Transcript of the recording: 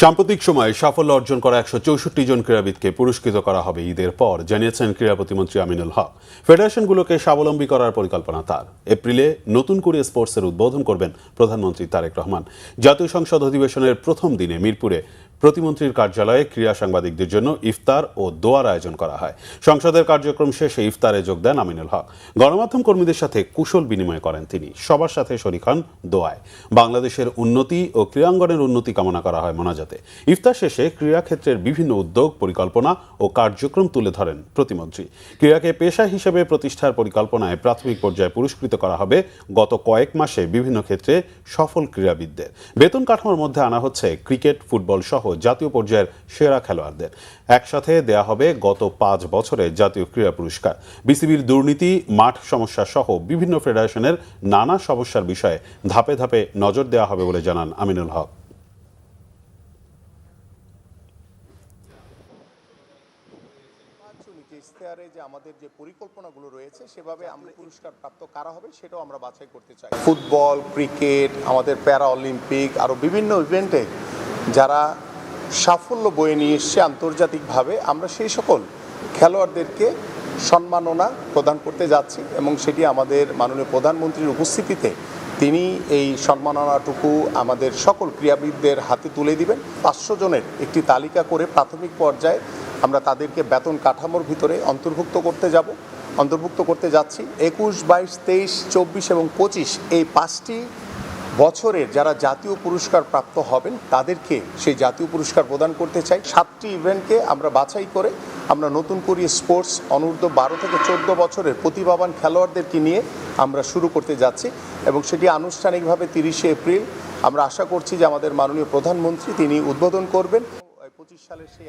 সাম্প্রতিক সময়ে সাফল্য অর্জন করা ১৬৪ জন ক্রীড়াবিদকে পুরস্কৃত করা হবে ঈদের পর, জানিয়েছেন ক্রীড়া প্রতিমন্ত্রী আমিনুল হক। ফেডারেশনগুলোকে স্বাবলম্বী করার পরিকল্পনা তার। এপ্রিলে নতুন করে স্পোর্টসের উদ্বোধন করবেন প্রধানমন্ত্রী তারেক রহমান। জাতীয় সংসদ অধিবেশনের প্রথম দিনে মিরপুরে প্রতিমন্ত্রীর কার্যালয়ে ক্রীড়া সাংবাদিকদের জন্য ইফতার ও দোয়ার আয়োজন করা হয়। সংসদের কার্যক্রম শেষে ইফতারে যোগ দেন আমিনুল হক। গণমাধ্যম কর্মীদের সাথে কুশল বিনিময় করেন তিনি। সবার সাথে শরীক হন দোয়ায়। বাংলাদেশের উন্নতি ও ক্রীড়াঙ্গনের উন্নতি কামনা করা হয় মোনাজাতে। ইফতার শেষে ক্রীড়াক্ষেত্রের বিভিন্ন উদ্যোগ, পরিকল্পনা ও কার্যক্রম তুলে ধরেন প্রতিমন্ত্রী। ক্রীড়াকে পেশা হিসেবে প্রতিষ্ঠার পরিকল্পনায় প্রাথমিক পর্যায়ে পুরস্কৃত করা হবে গত কয়েক মাসে বিভিন্ন ক্ষেত্রে সফল ক্রীড়াবিদদের। বেতন কাঠামোর মধ্যে আনা হচ্ছে ক্রিকেট, ফুটবল সহ জাতীয় পর্যায়ের সেরা খেলোয়াড়দের। একসাথে দেয়া হবে গত ৫ বছরে জাতীয় ক্রীড়া পুরস্কার। বিসিবির দুর্নীতি, মাঠ সমস্যা সহ বিভিন্ন ফেডারেশনের নানা সমস্যার বিষয়ে ধাপে ধাপে নজর দেওয়া হবে বলে জানান আমিনুল হক। ইশতেহারে যে আমাদের যে পরিকল্পনাগুলো রয়েছে সেভাবে আমরা পুরস্কার প্রাপ্ত কারা হবে সেটাও আমরা বাছাই করতে চাই। ফুটবল, ক্রিকেট, আমাদের প্যারা অলিম্পিক, আরও বিভিন্ন ইভেন্টে যারা সাফল্য বয়ে নিয়ে এসছে আন্তর্জাতিকভাবে, আমরা সেই সকল খেলোয়াড়দেরকে সম্মাননা প্রদান করতে যাচ্ছি এবং সেটি আমাদের মাননীয় প্রধানমন্ত্রীর উপস্থিতিতে তিনি এই সম্মাননাটুকু আমাদের সকল ক্রীড়াবিদদের হাতে তুলে দিবেন। ৫০০ জনের একটি তালিকা করে প্রাথমিক পর্যায়ে আমরা তাদেরকে বেতন কাঠামোর ভিতরে অন্তর্ভুক্ত করতে যাচ্ছি। ২১, ২২, ২৩, ২৪ এবং ২৫ এই ৫টি বছরের যারা জাতীয় পুরস্কার প্রাপ্ত হবেন তাদেরকে সেই জাতীয় পুরস্কার প্রদান করতে চাই। ৭টি ইভেন্টকে আমরা বাছাই করে আমরা নতুন করে স্পোর্টস অনূর্ধ্ব ১২ থেকে ১৪ বছরের প্রতিভাবান খেলোয়াড়দেরকে নিয়ে আমরা শুরু করতে যাচ্ছি এবং সেটি আনুষ্ঠানিকভাবে ৩০শে এপ্রিল আমরা আশা করছি যে আমাদের মাননীয় প্রধানমন্ত্রী তিনি উদ্বোধন করবেন। ২৫ সালের সেই